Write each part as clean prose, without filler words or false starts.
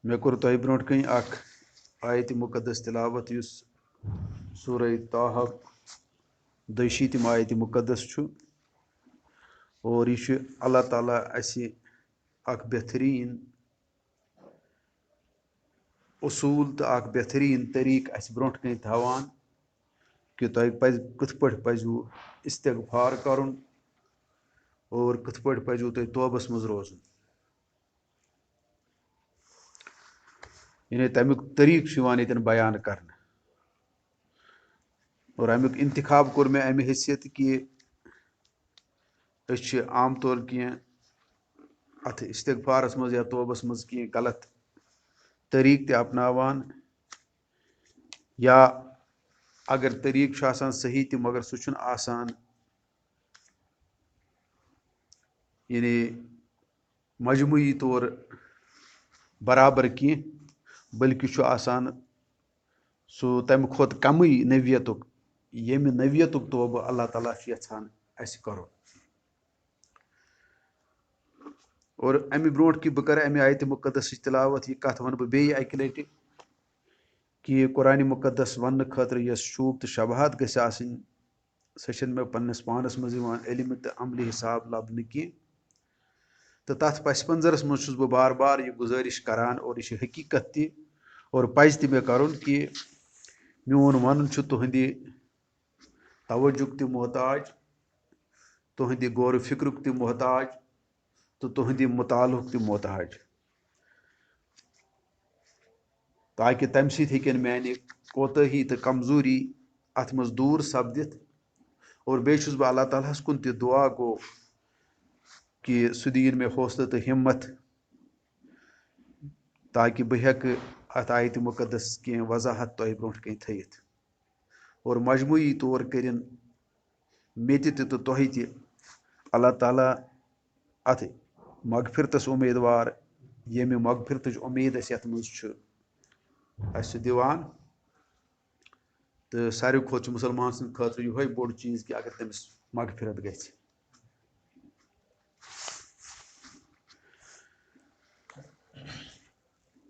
मे core तोय brought कहीं आयत मुकद्दस तिलावत युस सूरह तौहा 2 आयत मुकद्दस छु और यह अल्लाह ताला असी बेहतरीन उसूल तो बेहतरीन तरीक अस ब्रोट कहीं थवान कि तोय कथ पट पजू इस्तिगफार करुन और कथ पट पजू तोय तौबस मज रोजुन यानी तमिक तरीक यतन बयान कर और अमुक इंतखाब कोर मे अमे हैसियत कि आम तौर कह अत इस्तिगफारस मज या तौबस मज कह गलत तरीक ते अपनावान या अगर तरीक आसान सही ते मगर सह आसान यानी मजमूई तौर बराबर कह बल्कि आसान सह तम खोत कम नवियतुक येम नवियतुक तौबह अल्लाह ताला यछान अस करो और अमे ब्रोट कि बह कर अमे आयत मुकद्दस तिलावत यह कथ वन बह बे अकि लटि कि कुरान मुकद्दस वन खतर यस शूब तो शबहत गस आसनी सह मे पन्नस पानस मज इल्म तो अमली हिसाब लबन कह तो तथ पस मंजरस मज बह बार बार यह गुजारिश करान और यह हकीकत ति और पज ते मे करुन कि मोन वन तुहद तवजुक ते मोहताज तुहद गौर फिक्रुक ते मोहताज तो तुहद मुतालुक ते मोहताज ताकि तम सन माने कोताही तो कमजोरी अत मज दूर सपदित और बेस बह अल्लाह ताला कुन ते दुआ गो कि सह दीन मे हौसला तो हिम्मत ताकि बह हेक अत आयत मुकद्दस कह वजाहत तोह ब्रोट कन थयित और मजमूई तौर करिन मे तो तोह ते अल्लाह ताला अत मगफिरतस उम्मीदवार येम मगफिरत उम्मीद अत मज दिवान तो सारे खोत मुसलमान सद खतर यह बोड़ चीज कि अगर तमिस मगफिरत गि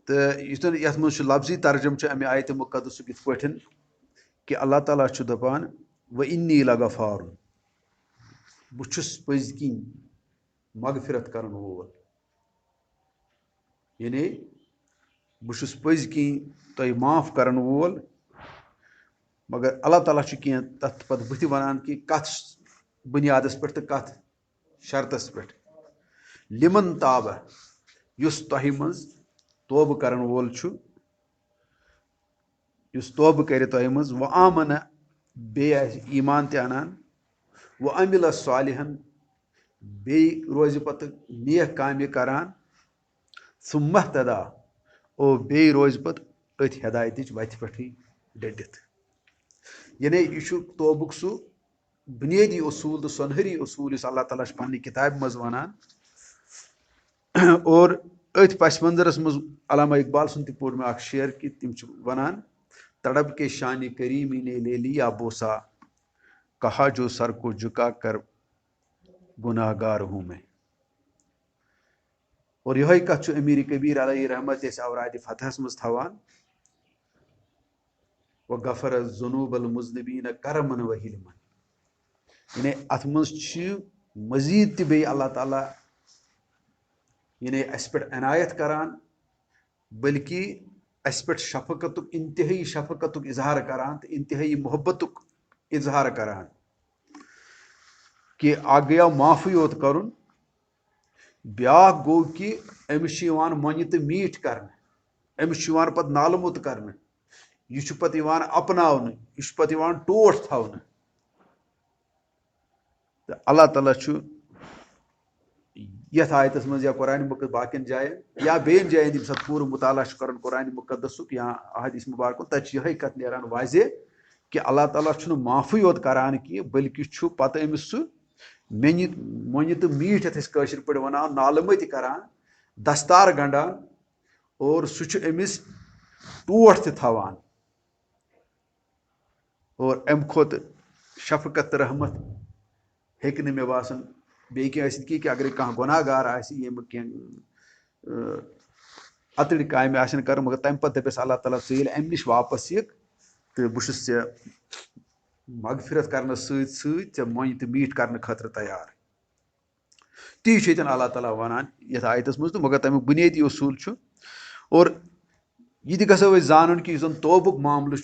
तो युतन यथ मज लफ्जी तर्जम अमे आयत मुकद्दस इत पे कि अल्लाह ताला दपान व इन्नी लगफार बहुस पज किन मगफिरत करन वोल यानी बहुस पज किन तोह माफ करन वोल मगर अल्लाह ताला कह तथ पत बुथ वनान कि कथ बुनियादस पे तो कथ शर्तस पे लिमन ताब युस तोह मज तौब करन वोल युस तौब कर तोह मज व आमन बे ईमान ते अनान व अमिल सालिहन बे रोज पत नेक काम करान सुम्महतदा और बे रोज पत अथ हिदायत वत पे डटित यानी यह तौबुक सह बुनियादी उसूल तो सुनहरी उसूल इस अल्लाह ताला पन्ने किताब मज वनान और अथ पस मंजरस मज अल्लामा इकबाल सुन पोर मे शेर कि तिम वनान तड़प के शानी करीमी ने ले लिया बोसा कहा जो सर को झुका कर गुनाहगार हूँ मैं और यह कथ अमीर कबीर अलैहि रहमत औराद फतहस मज थवान व गफर जुनूबल मुजनबीन करमन व हिलमन यानी अत मज मजीद ते बे अल्लाह ताला यानी अस पे अनायत करान बल्कि अस पे शफकतुक इंतहाई शफकतुक इजहार करान तो इंतहाई मोहब्बतुक इजहार करान कि आ गया माफी योत करुन ब्या गो कि अमिस मन तो मीठ कर अमिस पत नालमुत कर यह पत अपनावन यह पत टोट थवन तो अल्लाह ताला यथ आयतस मज या कुरान मुकद्दस बाकिन जायन या बेन जायन यम सत पूरा मुताला कर कुरान मुकद्दसुक या अहदीस मुबारक तत यह कत नेरान वाजे कि अल्लाह ताला माफी योत करान कि बल्कि पत अमिस मोन तो मीठ यथ कशर पे वनान नालमत करान दस्तार गंडान और सह अमिस टोट ते थवान और अम खोत शफकत रहमत हेक मे बासन बे कि अगर कह गुनाहगार आम कह अतड़ कामि आसन कर मगर तम पे दपस अल्लाह ताला चे अम नश वापस यिक तो बहुत ऐ मगफिरत कर चे मोन तो मीठ कर खतर तैयार ती अल्लाह ताला वनान ये आयतस मज तो मगर तमिक बुनियादी उसूल और यह गो जान कि तोबुक मामल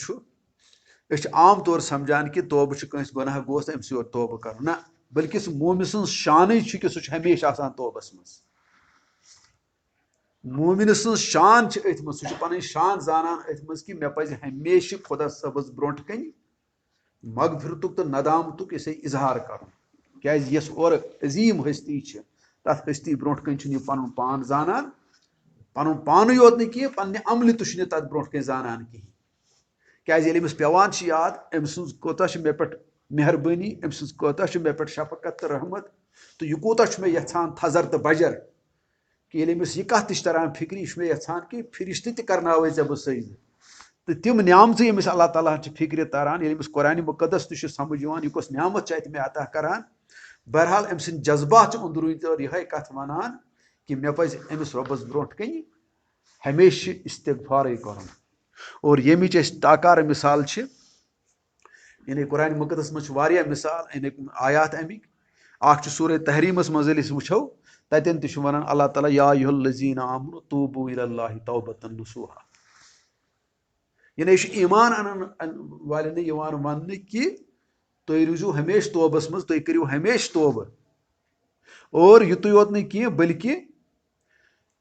आम तौर समझान कि तोबह गुनाह गोस अम्स योर तोबह कर ना बल्कि मोमिन सज शान कि सह हमेशा तोबस मज मोमिन सज शान अथ मज सह पन शान जानान अथ मज कि मे पज हमेशा खुदा सबस ब्रोट कन मगफिरतुक तो नदामतुक ये इजहार कर क्या यस और अजीम हस्ती तथ हस्ती ब्रोट कन यह पन पान जानान पन पान योत नी पन्ने अमल तो तथ ब्रोट कन जानान कहीं क्या अमिस पेवान याद अम सज कोता मे पे मेहरबानी अम सज कोता मे पे शफकत तो रहमत तो यह कोता मे यहान थजर तो बजर कि अमिस यह कत तरान फिक्र यह मे यहान कि फिरिश्त तह करनावे ऐ बह सज तो तिम न्यामत अमिस अल्लाह ताला फिक्र तारान अमिस कुरान मुकदस तह समझ यह कस न्यामत अत मे अता करान बहरहाल अम सद जज्बात अंदरूनी तौर यह कत वनान कि मे पज अमिस रबस ब्रोट कन हमेशा इस्तिगफार कर और यमिच ताकार मिसाल यानी कुरान मुकदस मज मिसाल आयात अमिक अख सूरह तहरीमस मज वो तन तह वनान अल्लाह ताला या अय्युहल्लज़ीना आमनु तूबू इलल्लाहि तौबतन नसूहा यानी ईमान अनन वाले वन कि तुम रूजू हमेशा तोबस मज तुम करू हमेशा तोब और युत योत नी बल्कि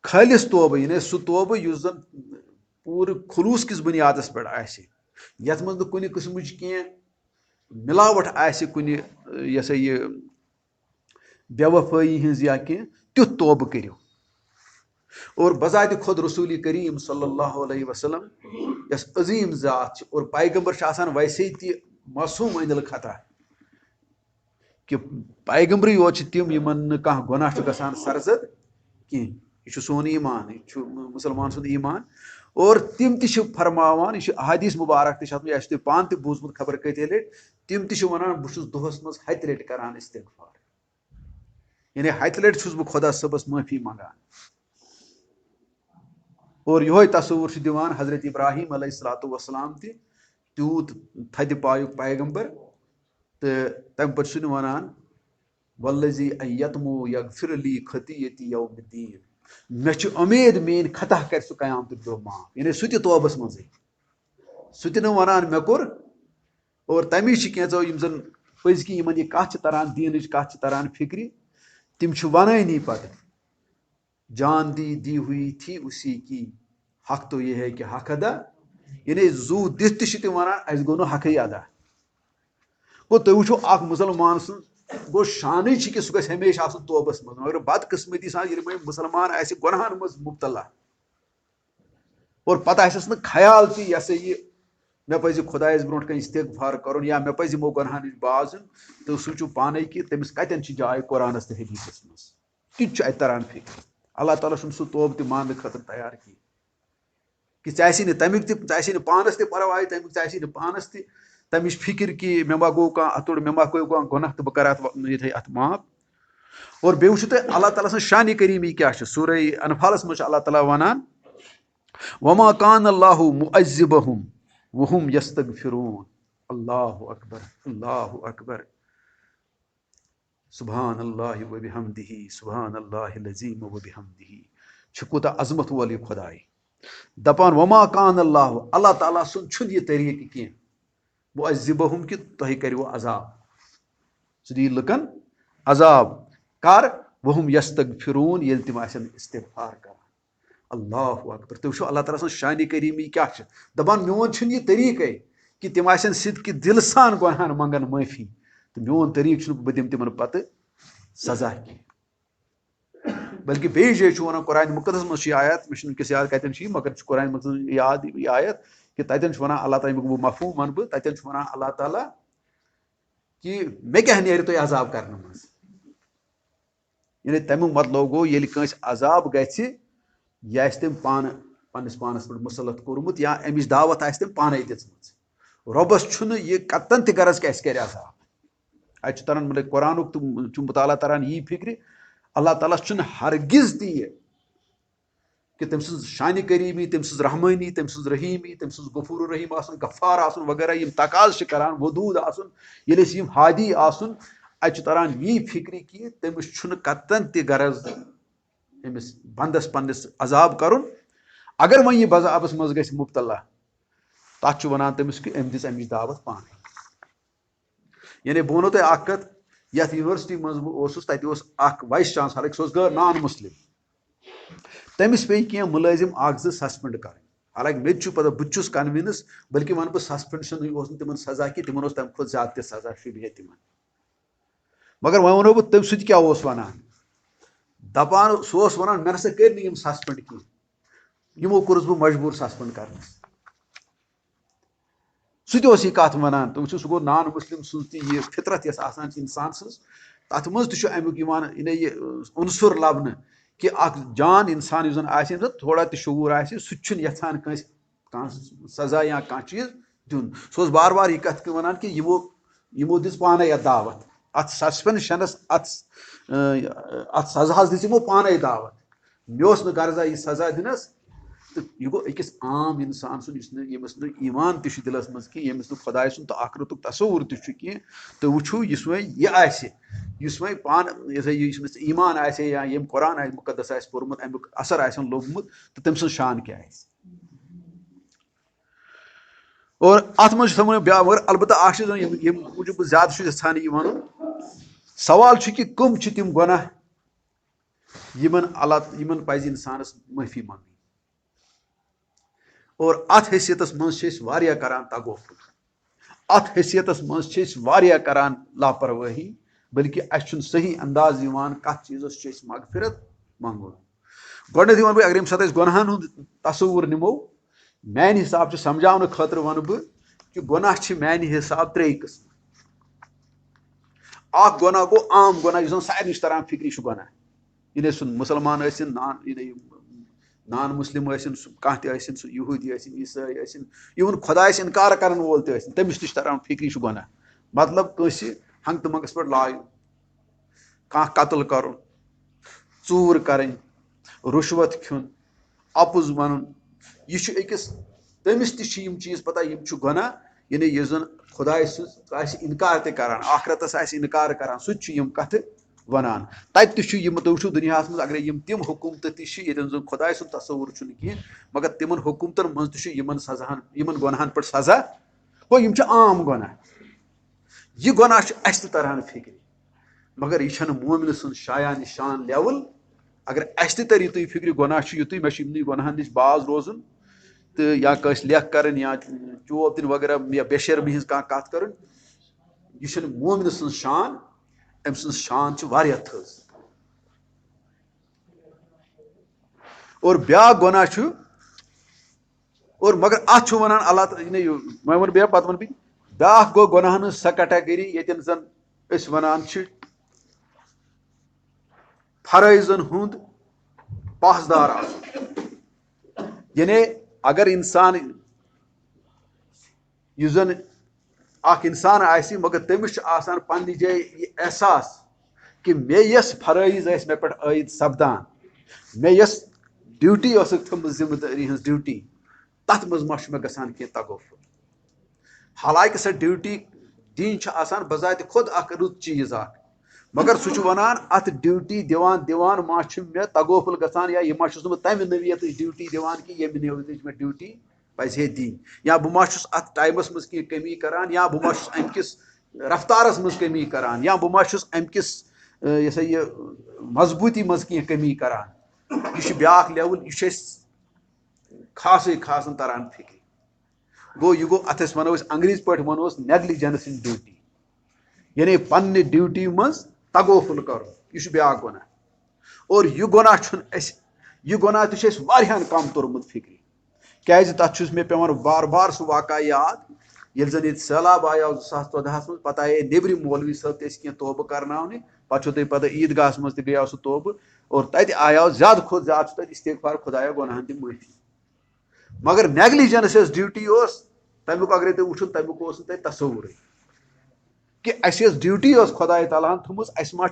खालिस तोब यानी सह तोब युस जन पूरे खुलूस किस बुनियादस पे यथ मज कुन किस्म मिलावट कुन यसा यह बेवफाई हज या कह तुथ तोब करो और बजात खुद रसूल करीम सल्लल्लाहु अलैहि वसल्लम यस अजीम जात और पैगंबर वैसे तह मासूम अनिल खता कि पैगंबर योत तम यमन कह गुनाह गसान सरजद कह यह सोन ईमान यह मुसलमान सुंद ईमान और तम तह फरमावान यह अहादीस मुबारक तह पान तह बूजमुत खबर कत लट तम तह वनान बहुत दोहस मज हत लट करान इस्तिगफार यानी हत लट बह खुदा सबस माफी मंगान और यह तसव्वुर दिवान हजरत इब्राहिम अलैहिस्सलातु वस्सलाम तह तूत थद पायुक पैगंबर तो तम पे वनान वल्लज़ी अयतमु यगफिर ली खतीयती यौमिद्दीन मे उम्मीद मेन खता कर सह कयामत दो माफ यानी सह तोबस मज सह वनान मे कोर और तमी कैचो जन पजकी यह कत तरान दीन कत तरान फिक्र तिम वनानी पत जान दी हुई थी उसी की हक तो यह है कि हक अदा यानी जू दिथ तह वनान अस गो हक अदा गो तुम वो अख मुसलमान गो शान कि सह गो हमेशा तोबस मज मगर बदकिस्मती सान मुसलमान गुनाहन मज मुब्तला और पता ख्याल ती यह यह मे पज खुदायस ब्रोट कन इस्तिगफार कर या मे पज यमो गुनाहन नश बाज तो सह पाने कि तमिस कतन जाय कुरानस तो हदीसस मज ति तरान फिक्र अल्लाह ताला सह तोब तह मान खतर तैयार कि ऐसी तमिक ऐसी पानस तह परवाह तमिक ऐसी पानस तमिश फिक्र कि मे मा गो कह अतुड़ मे मा गो कह गुनाह तो बह कर अत माफ और बे वो अल्लाह ताला सं शान करीमी क्या सूरह अनफालस मज अल्लाह ताला वनान वमा कान अल्लाहु मुअज्जिबहुम वहुम यस्तगफिरून अल्लाहु अकबर सुभान अल्लाह व बिहम्दिही सुभान अल्लाहिल अज़ीम व बिहम्दिही छकुता अजमत वाली खुदाई दपान वमा कान अल्लाह ताला सुन छुन यह तरीक कह मुअज्जिबहुम कि तुह करो अजाब सह दी लुकन अजाब कर वहुम यस्तगफिरून ये तिम इस्तिगफार कर अल्लाहु अकबर तुम अल्लाह ताला शान करीमी क्या दपान मोन यह तरीक कि तिम सिद्क दिल सान गुनाहन मंगन माफी तो मोन तरीक बह दिम तिमन पत सजा कह बल्कि बे जाय वन कुरान मुकदस मज आयत मे वनकस याद कतन मगर कुरान मुकदस याद आयत कि तन वन अल्लाह ताला वो मफहूम वन बह तन वन अल्लाह ताला कि मे क्या नेर तुम अजाब कर मज यानी तमुक मतलब गो ये कंस अजाब गि यह तम पान पन्नस पानस पे मुसलत कोर्मुत या अमिश दावत तम पाने दिज रबस यह कतन तह गरज कि कर अजाब अत तरन मतलब कुरान मुताला तरन यी फिक्र अल्लाह ताला हरगिज ती कि तम शान करीबी, तम रहमानी, तम रहीमी, तम गफूर रहीम आसन, गफ्फार आसन वगैरह यम तकाज करान, वदूद आसन, येले यम हादी आसन, अत तरान यी फिक्र कि तमिस छुन कतन ति गरज अमिस बंदस पन्नस अजाब करुन। अगर वह यह अजाबस मज गژھِ मुब्तला तथ वनान तमिस कि अम दिस अमिच दावत पाने। यानी बह वनो तुम अख कथ, यथ यूनिवर्सिटी मज बस तत अख वाइस चांसलर सह गैर नॉन मुस्लिम, तमिस पे कह मुलाजिम अख जो सस्पेंड कर। हालांकि मे पता बहुत कन्विंस, बल्कि वन बह सस्पेंशन तिमन सजा कि तिमन तम खुद ज्यादा सजा शुबह तिमन। मगर वह वनो बह तम सह क्या वनान, दपान सह वनान मे नसा कर सस्पेंड कह, यमो कोर्स बह मजबूर सस्पेंड कर। सह कत वनान, तुम सह गो नॉन मुस्लिम सज यह फितरत यस आसान इंसान सज, तथ मज अमुक उनसुर लबन कि अख जान इंसान युस जन थोड़ा तो शूर सह यहान कह सजा या कह चीज दिन। सह बार बार यह कथ वनान कि यमो दिस पाने यह दावत, अत सस्पेंशनस अत सजा दिमो पाने दावत, मे गर्जा यह सजा दिनस। तो यह गो अकिस आम इंसान यमिस ईमान तह दिलस मज कि यमिस खुदा सुन तो आखरतुक तसवुर कह, तो वो इस वह पान यमिस ईमान आसे या यम कुरान मुकदस आसे पोर्मुत अमुक असर आसन लोगमुत, तो तम शान क्या आसे। और अत मज ब्या मगर अलबत्ता यम मूजूब ज्यादा यहान यह वन सवाल कि कम तिम गुनाह यमन पज इंसानस माफी मांगनी। और अत हैसियत मज करान तगोफुल, अत हैसियत मज करान लापरवाही, बल्कि अस सही अंदाज कत चीज़ मगफिरत मंगुन। गोडनेथ वन बह अगर यम सत गुनाहन हुंद तसवुर निमो, मान हिसाब समझाने खतर वन बह कि गुनाह मान हिसाब त्रे किस्म। अख गुनाह गो आम गुनाह जो सारे तरान फिक्र गुनाह, इन मुसलमान नॉन मुस्लिम कह तह यहूदी ईसाई इवन खुदा इनकार कर वोल तमिस नश तरान फिक्र गुनाह। मतलब कंस हंग तो मंगस पे लायन, कह कत्ल कर, चूर कर, रुश्वत खुन, अपुज वन, यह अकिस तमिस तम चीज पता यम गुनाह। यानी यह जन खुदा इनकार तरान, आखरतस इनकार करान, सह कथ वनान। तत तुम दुनिया मज अगर तिम हुकूमत तन खुदा सुन तसवुर कह, मगर तिमन हुकूमतन मज सजान इन गुनाहन पे सजा गो यम आम गुनाह। यह गुनाह अस तरान फिक्र, मगर यह मोमिन सुन शायान शान लेवल। अगर अस तर युत फिक्र गुनाह युत मे गुनाहन नश बाज रोजन, तो या कस लेख कर या चोब दिन वगैरह या बेशर्मी हज कत कर, यह मोमिन सुन शान, अम शान वारिया थज। और ब्या गुनाह और मगर अत वनान अल्लाह मैं वन बे पत वन ब्या गो गुनाहन सह कैटेगरी ये जन वनान फराइजन हुंद पासदार आसन। यानी अगर इंसान युस जन अख इंसान आसि, मगर तमिस आसान पन्ने जाय यह एहसास कि मे यस फराइज मे पे आयद सपदान, मे यस ड्यूटी थम जिम्मेदारी हज ड्यूटी, तथ मज मा मे गसान कह तगोफुल। हालांकि सह ड्यूटी दिन आसान बजात खुद अख रुत चीज अख, मगर सह वनान अत ड्यूटी दिवान दिवान मा मे तगोफुल गसान, या यह मा तम नवियत ड्यूटी दिवान कि ये नवियत मे ड्यूटी पजे दिन, या बह मा अत टाइमस मज कह कमी करान, या बह मा अमकिस रफ्तारस मज कमी करान, या बह मा अमकिस यह मजबूती मज कह कमी करान। यह ब्या लेवल, यह खास खासन तरान फिक्र। गो यह गो अत वनो अंग्रेज पे वनो नेग्लिजेंस इन ड्यूटी, यानी पन्ने ड्यूटी मज तगोफुल कर, यह ब्या गुनाह। और यह गुनाह तह कम तोरमुत फिक्र, क्या तथ मे पेवान बार बार सह वाक़ा याद ये जन ये सैलाब आयो 2014 मज, पता आये नेबरिम मौलवी साहब कह तोबह करने, पे पता ईदगाह मज गया सह तोबह, और तत आयो ज्यादा खुद ज्यादा इस्तिगफार खुदाया गुनाहन दी माफी। मगर नेग्लिजेंस ड्यूटी तमुक अगर तुम वो तमुक तसवुर कि अस ड्यूटी खुदा तआला थमुस, अस मा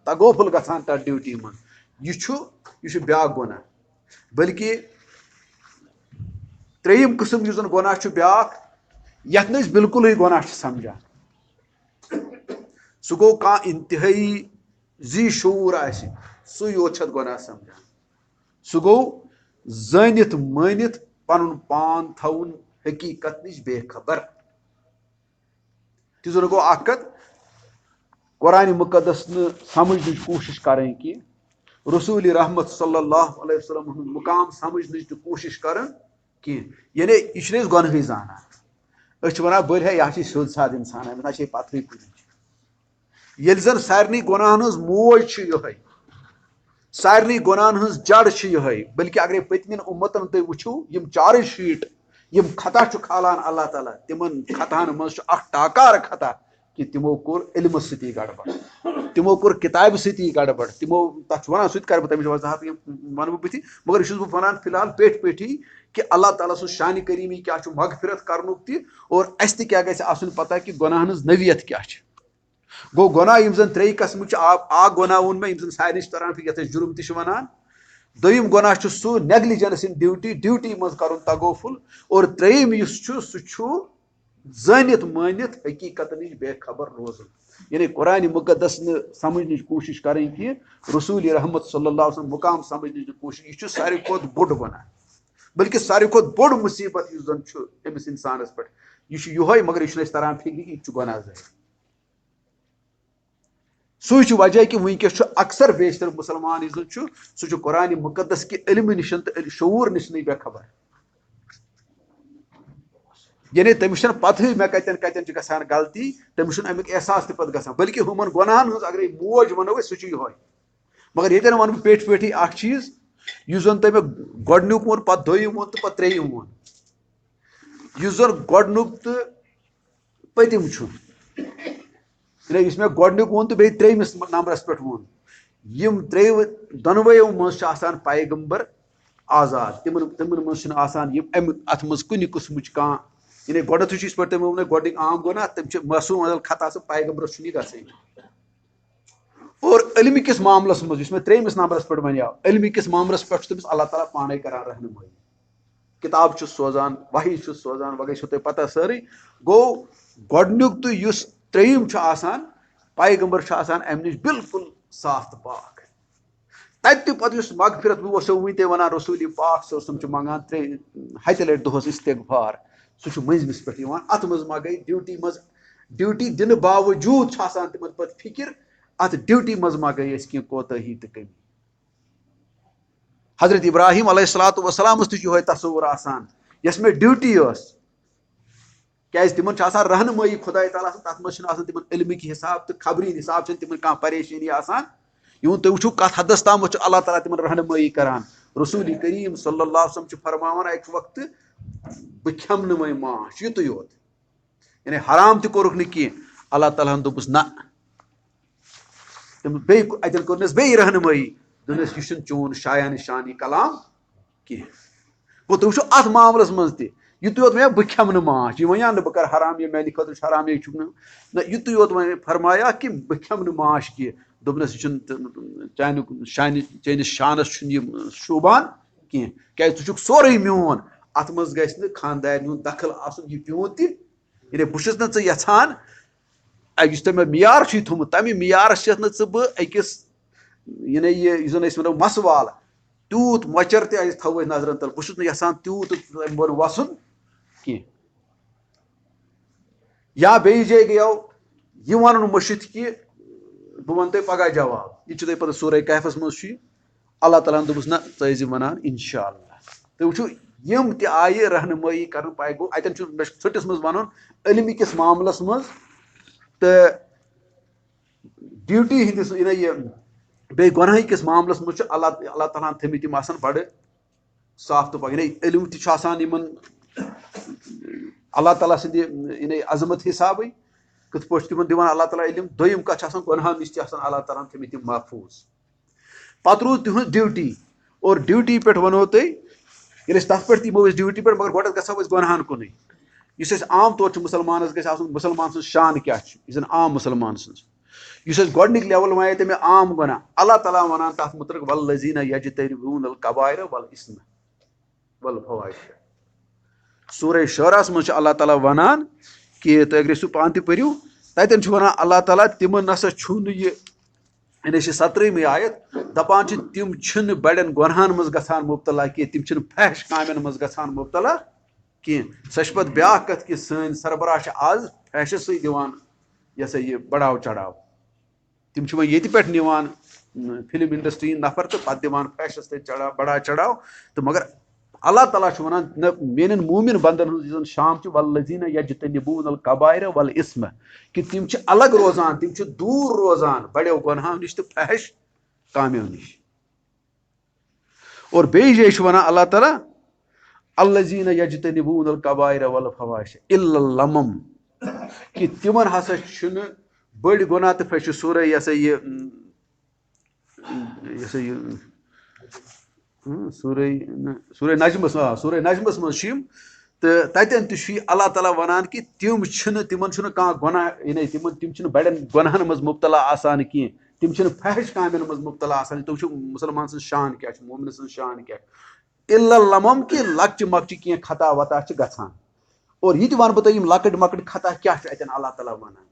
तगोफुल गसान तथ ड्यूटी मज, यह ब्या गुनाह। बल्कि त्रेयम किस्म यस गुनाह ब्याख यथ बिल्कुल गुनाह समझान सह गो कह इंतहाई जी शूर सू योत गुनाह समझान सह गो जानित मानित पन पान थवन हकीकत नश बेखबर तीजन गो अकत कुरान मुकदस न समझ कोशिश करें कि रसूल रहमत सल्लल्लाहु अलैहि वसल्लम हुंद मुकाम समझ कोशिश कर यानी यह गुनह जाना वन बल है यह सोद साद इंसान ना पथी कुछ ये जन सारे गुनाहन हज मोज ये सारे गुनाहन हज जड़ ये बल्कि अगर पतमिन उम्मतन तुम वो यम चार्ज शीट यम खता खालान अल्लाह ताला तिमन खतहन मज टाकार खता कि तिमो कोर इल्म सती गड़बड़ तिमो कोर किताब सती गड़बड़ तिमो तथ वन सह कर तमिच वजाहत वन बथि मगर यह वन फिलहाल पेट पेठी कि अल्लाह ताला सुन शान करीमी क्या मगफिरत कर और अस क्या गसन पता कि गुनाहन नवियत क्या गो गुनाह यम जन त्रे कस्म आ गुनाह वोन मे यम सारे तरह ये जुर्म तह वन दोम गुनाह सह नेग्लिजेंस इन ड्यूटी मज कर तगोफुल और त्रेम सह जानित मानित हकीकत नश बेखबर रोजन यानी कुरान मुकदस न समझ कोशिश करें कि रसूल रहमत सल्लल्लाहु अलैहि वसल्लम मुकाम समझ कोशिश यह सारे खुद बोड़ गुनाह बल्कि सारे खुद बोड़ मुसीबत अमिस इंसानस पे यह मगर यह तरान फिक्र कि यह गुनाह जाए सू वजह कि वनकस अक्सर बेशतर मुसलमान सह कुरान मुकदस कि इल्म नश तो शूर नश नहीं बेखबर यानी तमिस पत मे कतन कतन गसान गलती तमिस अमुक एहसास तह गसान बल्कि हुमन गुनाहन हज अगर मोज वनो सह यह मगर ये वन पेट पेठी अख चीज यस जन तुम गोडनुक वोन पत दोयम वोन तो पत त्रेयम वोन यस जन गोडनुक तो पतिम मे गोडनुक वोन तो बे त्रेयमिस नंबरस पे वोन यम त्रेव दोनवयो मज पैगंबर आजाद तिमन मज अत मज कुन किस्म कह यानी गोडथ पे तम वो गोड आम गुना तम मासूम अदल खता पैगंबरस ग और इल्म किस मामलस मज मे त्रेयमिस नंबरस पे वन इल्म किस मामलस पे तमिस अल्लाह ताला पाने कर रहनुमाई किताब सोजान वही सोजान वह तुम पता सारी गो गोडनुक तो युस त्रेयम पैगंबर अम नश बिल्कुल साफ तो पाक तत पे मगफिरत वो वन वन रसूल पाक सम मंगान हत लट दोहस इस्तिगफार सह मंजमिस पे अत मज मा गई ड्यूटी दिन बावजूद तिम पे फिक्र अत ड्यूटी मज मा गई कह कोताही तो कमी हजरत इब्राहिम अलैहिस्सलातु वस्सलाम तह तस्वुर यस मे ड्यूटी क्या तिमन रहनुमाई खुदा ताला तथ मज तिमन इल्म की हिसाब तो खबरी हिसाब तिमन कह परेशानी यूं तुम वो कत हदस ताम अल्लाह ताला तिमन रहनुमाई करान रसूल करीम सल्लल्लाहु अलैहि वसल्लम फरमावन अक वक्त बह खम वे माश युत योत यानी हराम तह कोरुक कह अल्लाह ताला दोपस ना तम अतन कर्नस बे रहनुमाई दोनस यह चोन शायान शानी कलाम कह गो तुम अत मामलस मज तह युत योत मे बह खम माश यह वन बह कर हराम यह मेरे खुद हराम यह युत योत वन फरमाया कि बह खम माश कह दोपनस चैनिस शानस शोबान कह क्या तुक सोरे मोन अत मज गि खानदार दखल यह प्यून तह बहुत ना यहान ते मियार थोमुत तमें मियारस अकिस यह जन वो मस वाल तूत मचर थो नजर तल बहुत ना तूत बोन वसन कह या बे जाए गयो यह वन मशित कि बह वन तुम पगह जवाब यह पे सूरह कहफस मज अल्लाह ताला दोपस ना वन इंशाअल्लाह तो वो यम त आय रहनुमाई कर पाए गो अतन छुट्टिस मज वन इल्म किस मामलस मज तो ड्यूटी हंदिस बे गुनाह किस मामलस मज अल्लाह ताला थमित तम बड़ साफ तो पाक इल्म तमन अल्लाह ताला सद अजमत हिसाब कथ पे तम दिवान अल्लाह ताला इल्म दोयम कथ गुनाह नश अल्लाह ताला थमित महफूज पत रूद तिहद ड्यूटी और ड्यूटी पे वनो तुम ये तथ पे तमो ड्यूटी पे मगर गोड गो गुनाहन कुन आम तौर मुसलमान मुसलमान शान क्या आम मुसलमान یُس اَسہِ گۄڈٕنِکۍ لیول وَنے تٔمۍ عام گۄناہ اللہ تعالیٰ وَنان تَتھ مُتعلِق وَالَّذیٖنَ یَجْتَنِبُونَ الْکَبَائِرَ وَالْإِثْمَ وَالْفَوَاحِشَ سورہ شعراہَس منٛز چھُ اللہ تعالیٰ وَنان کہِ تُہۍ اگرے سُہ پانہٕ تہِ پٔرِو تَتٮ۪ن چھُ وَنان اللہ تعالیٰ تِمن نسا چھُنہٕ یہِ یعنی چھِ 17مٕے آیت دَپان چھِ تِم چھِنہٕ بَڑٮ۪ن گۄنہَن منٛز گژھان مُبتلا کینٛہہ تِم چھِنہٕ فحش کامٮ۪ن منٛز گژھان مُبتلا کینٛہہ سۄ چھِ پَتہٕ بیٛاکھ کَتھ کہِ سٲنۍ سربراہ چھِ آز فحشَس سۭتۍ دِوان یہِ ہسا یہِ بَڑاو چڑاو تِم چھِ وۄنۍ ییٚتہِ پٮ۪ٹھ نِوان فِلم اِنڈسٹری ہِنٛدۍ نفر تہٕ پَتہٕ دِوان فحشَس تَتہِ بَڑاو چڑاو تہٕ مگر اللہ تعالیٰ چھُ وَنان نہ میٲنٮ۪ن موٗمِن بنٛدن ہٕنٛز یُس زَن شام چھِ وَالَّذیٖنَ یَجْتَنِبُونَ الْکَبَائِرَ وَالْإِثْمَ کہِ تِم چھِ الگ روزان تِم چھِ دوٗر روزان بَڑیو گۄنہو نِش تہٕ فحش کامیو نِش اور بیٚیہِ جایہِ چھُ وَنان اللہ تعالیٰ الَّذیٖنَ یَجْتَنِبُونَ الْکَبَائِرَ وَالْفَوَاحِشَ إِلَّا اللَّمَم کہِ تِمن ہسا چھُنہٕ بٔڑۍ گۄناہ تہٕ چھُ سورہ یہِ ہسا یہِ سورہ نجمَس منٛز چھِ یِم تہٕ تَتٮ۪ن تہِ چھُ یہِ اللہ تعالیٰ وَنان کہِ تِم چھِنہٕ تِمن چھُنہٕ کانٛہہ گۄناہ یعنی تِم چھِنہٕ بَڑٮ۪ن گۄنہَن منٛز مُبتلا آسان کینٛہہ تِم چھِنہٕ فحش کامٮ۪ن منٛز مُبتلا آسان تِم چھِ مُسلمان سٕنٛز شان کیٛاہ چھِ مومنہٕ سٕنٛز شان کیٛاہ اِلَّا اللَّمَم کہِ لۄکچہِ مۄکچہِ کینٛہہ خطا وطا چھِ گژھان اور یہِ تہِ وَنہٕ بہٕ تۄہہِ یِم لۄکٕٹۍ مۄکٕٹۍ خطا کیٛاہ چھُ اَتٮ۪ن اللہ تعالیٰ وَنان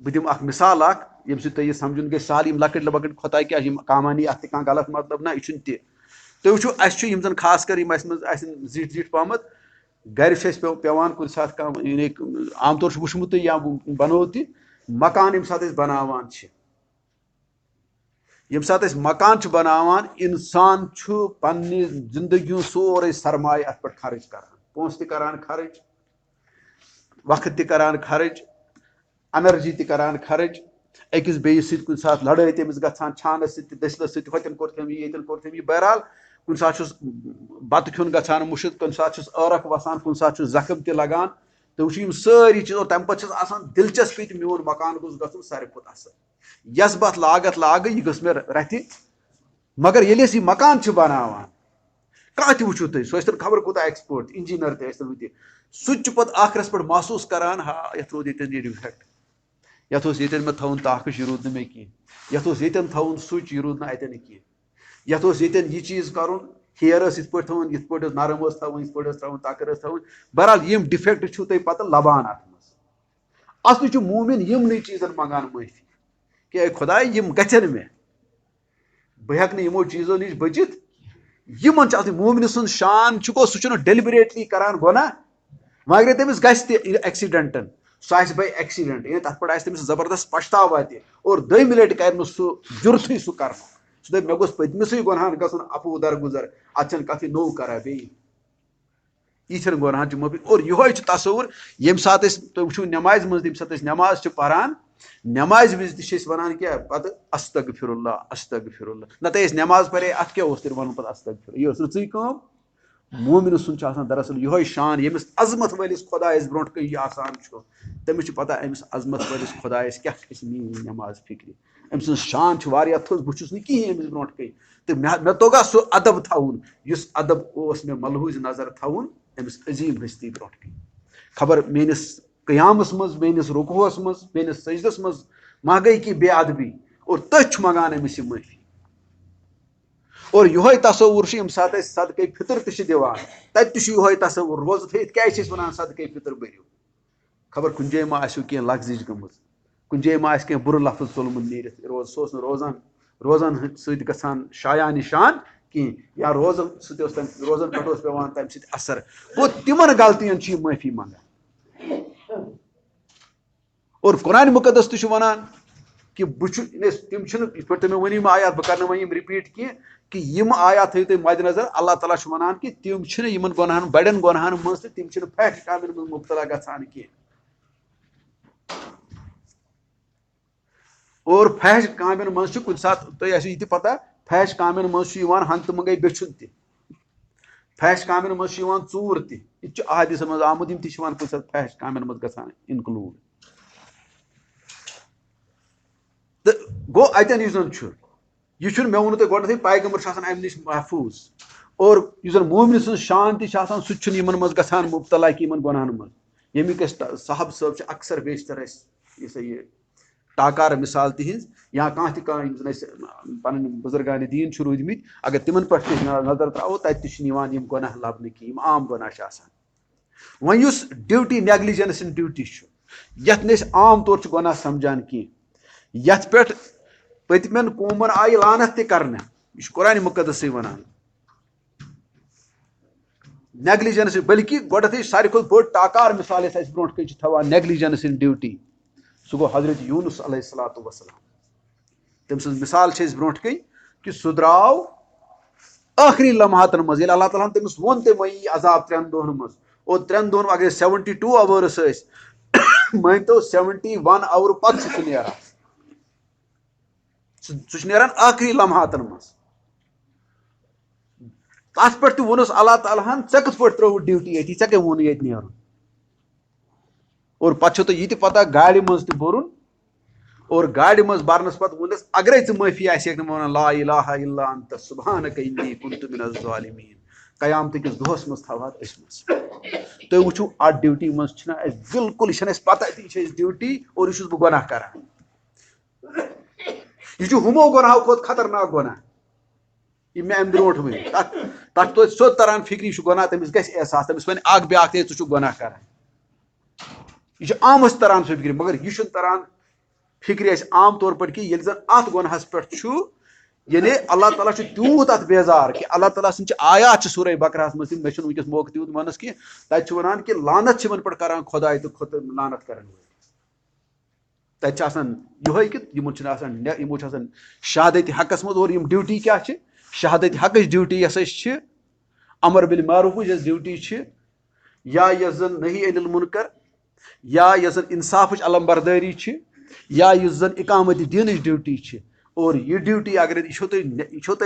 بہٕ دِمہٕ اکھ مِثال اکھ ییٚمہِ سۭتۍ تۄہہِ یہِ سَمجھُن گژھِ سہل یِم لۄکٕٹۍ لۄکٕٹۍ خۄدا کیٛاہ یِم کامانی اَتھ تہِ کانٛہہ غلط مطلب نہ یہِ چھُنہٕ تہِ تُہۍ وٕچھِو اَسہِ چھُ یِم زَن خاص کر یِم اَسہِ منٛز آسن زِٹھۍ زِٹھۍ پہمَتھ گرِ چھُ اَسہِ پیٚوان کُنہِ ساتہٕ کانٛہہ یعنی عام طور چھُ وٕچھمُت تہِ یا بَنوو تہِ مکان ییٚمہِ ساتہٕ أسۍ بَناوان چھِ ییٚمہِ ساتہٕ أسۍ مکان چھِ بَناوان اِنسان چھُ پننہِ زندگی ہُنٛد سورُے سرمایہِ اَتھ پٮ۪ٹھ خرٕچ کران پونٛسہٕ تہِ کران خرٕچ وقت تہِ کران خرٕچ ایٚنرجی تہِ کران خرٕچ أکِس بیٚیِس سۭتۍ کُنہِ ساتہٕ لڑٲے تٔمِس گژھان چھانس سۭتۍ تہِ دٔسلَس سۭتۍ ہوٚتٮ۪ن کوٚر تٔمۍ یہِ ییٚتٮ۪ن کوٚر تٔمۍ یہِ بہرحال کُنہِ ساتہٕ چھُس بَتہٕ کھیوٚن گژھان مُشِد کُنہِ ساتہٕ چھُس ٲرَکھ وَسان کُنہِ ساتہٕ چھُس زخم تہِ لگان تہٕ وٕچھِو یِم سٲری چیٖز اور تَمہِ پَتہٕ چھَس آسان دِلچسپی تہِ میون مکان گوٚژھ گژھُن ساروی کھۄتہٕ اَصٕل یۄس بہٕ اَتھ لاگَتھ لاگہٕ یہِ گٔژھ مےٚ رَتھِ مگر ییٚلہِ أسۍ یہِ مکان چھِ بَناوان کانٛہہ تہِ وٕچھِو تُہۍ سُہ ٲسۍ تَن خبر کوٗتاہ ایٚکٕسپٲٹ اِنجیٖنر تہِ ٲسۍ تَن ہُہ تہِ سُہ تہِ چھُ پَتہٕ ٲخرَس پٮ۪ٹھ محسوٗس کران ہا یَتھ روٗد ییٚتٮ۪ن یہِ ڈِفیکٹ یَتھ اوس ییٚتٮ۪ن مےٚ تھاوُن تاخٕچ یہِ روٗد نہٕ مےٚ کینٛہہ یَتھ اوس ییٚتٮ۪ن تھاوُن سُچ یہِ روٗد نہٕ اَتٮ۪ن کینٛہہ یَتھ اوس ییٚتٮ۪ن یہِ چیٖز کَرُن ہیر ٲس یِتھ پٲٹھۍ تھاوُن یِتھ پٲٹھۍ ٲس نرم ٲس تھاوٕنۍ یِتھ پٲٹھۍ ٲس تھاوُن تَکٕر ٲس تھاوٕنۍ بہرحال یِم ڈِفیکٹ چھِو تُہۍ پَتہٕ لَبان اَتھ منٛز اَصلی چھُ موٗمِن یِمنٕے چیٖزن منٛگان معٲفی کہِ اے خۄداے یِم گژھن مےٚ بہٕ ہٮ۪کہٕ نہٕ یِمو چیٖزو نِش بٔچِتھ یِمن چھُ اَصلی موٗمنہِ سُنٛد شان چھُ گوٚو سُہ چھُنہٕ ڈیلِبریٹلی کران گۄناہ وۄنۍ اگرے تٔمِس گژھِ تہِ ایٚکسِڈنٹن سُہ آسہِ باے ایٚکسِڈنٹ یعنی تَتھ پٮ۪ٹھ آسہِ تٔمِس زبردست پشتاوا تہِ اور دٔیمہِ لَٹہِ کرِ نہٕ سُہ جُرتھٕے سُہ کرنُک سُہ دَپہِ مےٚ گوٚژھ پٔتمِسٕے گۄنہَن گژھُن اَپُز درگُزر اَتھ چھنہٕ کَتھٕے نوٚو کرا بیٚیہِ یِتھٮ۪ن گۄنہَن چھِ معٲفی اور یِہوے چھُ تصوُر ییٚمہِ ساتہٕ أسۍ تُہۍ وٕچھِو نٮ۪مازِ منٛز ییٚمہِ ساتہٕ أسۍ نٮ۪ماز چھِ پَران نٮ۪مازِ وِزِ تہِ چھِ أسۍ وَنان کیٛاہ پَتہٕ استغفر اللہ استغفر اللہ نَتہٕ أسۍ نٮ۪ماز پَرے اَتھ کیٛاہ اوس تیٚلہِ وَنُن پَتہٕ استغفر یہِ ٲس رٕژٕے کٲم مومنہٕ سُنٛد چھُ آسان دراصل یِہوے شان ییٚمِس عظمت وٲلِس خۄدایَس برونٛٹھ کَنۍ یہِ آسان چھُ تٔمِس چھِ پَتہ أمِس عظمت وٲلِس خۄدایَس کیٛاہ کھسہِ میٛٲنۍ نٮ۪ماز فِکرِ أمۍ سٕنٛز شان چھِ واریاہ تھٔز بہٕ چھُس نہٕ کِہیٖنۍ أمِس برونٛٹھ کَنۍ تہٕ مےٚ توٚگا سُہ اَدب تھاوُن یُس اَدب اوس مےٚ ملحوٗظ نظر تھاوُن أمِس عظیٖم ہستی برونٛٹھ کَنۍ خبر میٲنِس قیامَس منٛز میٲنِس رُکوٗہَس منٛز میٲنِس سجدَس منٛز ما گٔے کینٛہہ بے اَدبی اور تٔتھۍ چھُ منٛگان أمِس یہِ معٲفی اور یِہوے تصوُر چھُ ییٚمہِ ساتہٕ أسۍ صدقے فِطر تہِ چھِ دِوان تَتہِ تہِ چھُ یِہوے تصوُر روزٕ تھٲیِتھ کیٛازِ چھِ أسۍ وَنان صدقے فِطر بٔرِو خبر کُنہِ جایہِ ما آسیو کینٛہہ لغزِش گٔمٕژ کُنہِ جایہِ ما آسہِ کینٛہہ بُرٕ لفظ ژوٚلمُت نیٖرِتھ سُہ اوس نہٕ روزان سۭتۍ گژھان شایا نِشان کِہیٖنۍ یا روزن سۭتۍ اوس تَمہِ روزن پٮ۪ٹھ اوس پیٚوان تَمہِ سۭتۍ اَثر گوٚو تِمن غلطین چھِ یہِ معٲفی منٛگان اور قرآنِ مُقدس تہِ چھُ وَنان کہِ بہٕ چھُس تِم چھِنہٕ یِتھ پٲٹھۍ تۄہہِ مےٚ ؤنِو یِم آیات بہٕ کَرٕ نہٕ وۄنۍ یِم رِپیٖٹ کینٛہہ کہِ یِم آیات تھٲیِو تُہۍ مَدِ نظر اللہ تعالیٰ چھُ وَنان کہِ تِم چھِنہٕ یِمن گۄنہَن بَڑٮ۪ن گۄنہَن منٛز تہٕ تِم چھِنہٕ فحش کامٮ۪ن منٛز مُبتلا گژھان کینٛہہ اور فحش کامٮ۪ن منٛز چھُ کُنہِ ساتہٕ تۄہہِ آسیو یہِ تہِ پَتہ فحش کامٮ۪ن منٛز چھُ یِوان ہنٛگتہٕ منٛگے بیٚچھُن تہِ فحش کامٮ۪ن منٛز چھُ یِوان ژوٗر تہِ یہِ تہِ چھُ احادیٖثن منٛز آمُت یِم تہِ چھِ یِوان کُنہِ ساتہٕ فحش کامٮ۪ن منٛز گژھان اِنکلوٗڈ تہٕ گوٚو اَتٮ۪ن یُس زَن چھُ یہِ چھُنہٕ مےٚ ووٚنوُ تۄہہِ گۄڈنیٚتھٕے پیغمبر چھُ آسان اَمہِ نِش محفوٗظ اور یُس زَن مومنہِ سٕنٛز شان تہِ چھِ آسان سُہ تہِ چھُنہٕ یِمن منٛز گژھان مُبتلا کہِ یِمن گۄنہَن منٛز ییٚمیُک أسۍ صاحب صٲب چھِ اکثر بیشتر أسۍ ये सही ये टाकार मिसाल तिहिंज या कह पन बुजुर्गान दीन रूदमत अगर तिमन पे नजर त्रो तत गुनाह लबन कि आम गुनाह one duty negligence in duty ये आम तौर गुनाह समझान कह ये पे पतमन कौमन आई लानत कर यह कुरान मुकदस वन नेग्लिजेंस बल्कि गोडे सारे खुद बड़ टाकार मिसाल ब्रो कन नेग्लिजेंस इन ड्यूटी सह गो हजरत यूनुस अलैहिस्सलातु वस्सलाम तम सज मिसाल ब्रो कन कि सह द्राव आखिरी लम्हातन मज अल्लाह ताला तमिस वोन ते मई अजाब 3 दोहन मज और 3 दोहन अगर 72 आवर्स मान तो 71 आवर पत सह नेरान आखिरी लम्हातन मज तथ पे वोनस अल्लाह ताला ऐ कत पे त्रो ड्यूटी ये ऐ वोन ये नेरन और पे तो यह पता गाड़ मज बुरुन और गाड़ मज बरनस पे वोनस अगर माफी वन ला इलाहा इल्ला अंत सुब्हानक इन्नी कुन्तु मिनज़ ज़ालिमीन क़यामत किस दोहस मज थवा तुम वो अत ड्यूटी मज बिल्कुल यह पता ड्यूटी और यह बह गुनाह कर यह हमो गुनाह खुद खतरनाक गुनाह यह मे अम ब्रोट वन तथ तो सोद तरान फिक्र यह गुनाह तमिस गस एहसास तमिस वन ब्याक छु गुनाह कर यह आमस तरान फिक्र मगर यह तरान फिक्र आम तौर पर कि जन अत गुनाहस पे यानी अल्लाह ताला तूत अत बेजार कि अल्लाह ताला सच आयात सूरह बकरा मज मे वनस मौक तूत वनस कि तत वन कि लानत पे कर खुदाय तो खुद लानत कर तय कि यमो शहादत हकस मज और ड्यूटी क्या शहादत हक ड्यूटी यह अमर बिल मारूफ ड्यूटी या यस जन नही अनिल मुनकर या यस जन इंसाफ अलम बरदारी या यस जन इकामत दीन ड्यूटी और यह ड्यूटी अगर यह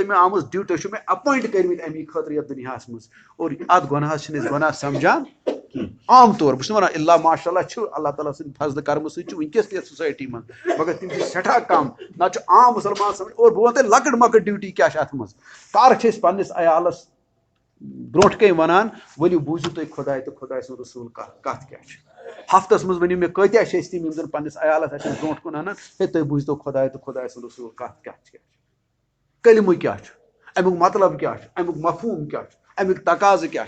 मे आम ड्यूटी मे अपॉइंट कर्मित अमी खतर ये दुनिया मज और अत गुनाह गुनाह समझान आम तौर बस वन इल्ला माशाअल्लाह अल्लाह ताला सद फजल कर्म वनकस ये सोसाइटी मज मगर तम सठा कम ना आम मुसलमान समझ और बह वन लकट मकट ड्यूटी क्या अत मज कर पन्नस अयालस ब्रोट कन वनान वलियो बूझू तुम खुदाय तो खुदाय सुन रसूल कत क्या हफ्तस मज वन मे कत्या तम जन पन्नस अयालस ब्रो कुन अनान हे तुम बूझतो खुदाय तो खुदाय सुन रसूल कत क्या कलिम क्या अमुक मतलब क्या अमुक मफहूम क्या अमुक तकाज क्या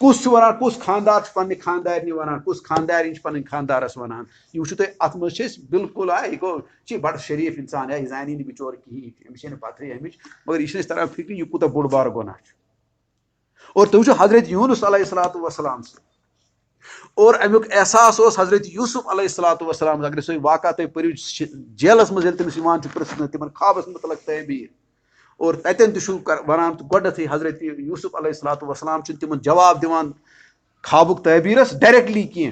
कुस वन कुस खानदार पे खानदारनी वन कुस खानदारी पे खानदारस वन यह वो तुम अत मज बिल्कुल यह गो बड़ शरीफ इंसान यह जानी नी बिचोर कहीं अमिस पथ अमिच मगर यह तरह फिक्र यह कूत बोड़ बार गुनाह और तुम हजरत यूनुस अलैहिस्सलातु वस्सलाम और अमुक एहसास हजरत यूसुफ अलैहिस्सलातु वस्सलाम अगर सो वाक़ा तुम पो जेलस मज तमिस पृछन तिमन ख्वाबस मुतलक तबीर और ततन वन गोडे हजरत यूसुफ अलैहिस्सलातु वस्सलाम तिमन जवाब दिवान ख्वाबुक तबीरस डायरेक्टली कह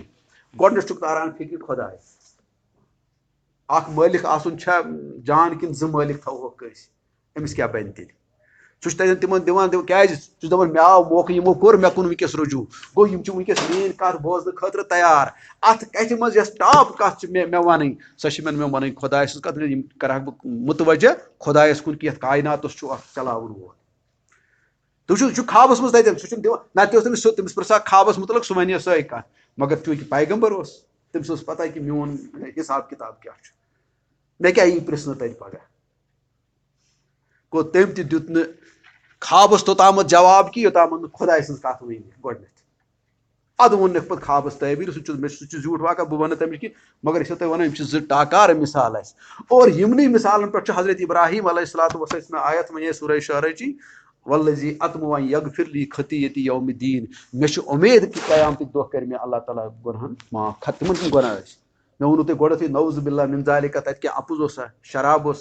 गोडन तारान फिक्र खुदाय अख मालिक आसन जान कि 2 मालिक थवोक अमिस क्या बन तेल सह तिमन दिवान क्या दपान मे आव मौके यमो कोर मे कुन वनकस रुजू गो वनकस मेन कथ बोजन खतर तैयार अत कथ मज टॉप कथ मे वन सह मे वन खुदाय कत कर मुतवजह खुदायस कुन कि कायनात चलावन वो तुम ख्वाबस मज तम ना तमिस प्रसा ख्वाबस मुतलक सह वन सही कथ मगर चूंकि पैगम्बर तमिस पता कि मोन हिसाब किताब क्या मे क्या यी पृछन तत पगह गो तम तुत ख्वाबस तोताम जवाब कि योताम खुदाय सज कथ वन गोडन अद वोन पे ख्वाबस तबीर सह झूठ वाक़ा बह वन तमिस कि मगर यह तुम वन 2 टाकार मिसाल और यमन मिसालन पे हजरत इब्राहिम अलैहिस्सलातु वस्सलाम आयत मे सूरह शुअरा जी वल्लज़ी अत्मु अन यगफिर ली खतीयती यौमिद्दीन मे उम्मीद कि क़यामत दोह कर मे अल्लाह ताला गुनाहन माफ खत्म गुनाह मे वोनु तुम गोडे नऊज़ बिल्लाह मिन ज़ालिका तत क्या अपुज शराब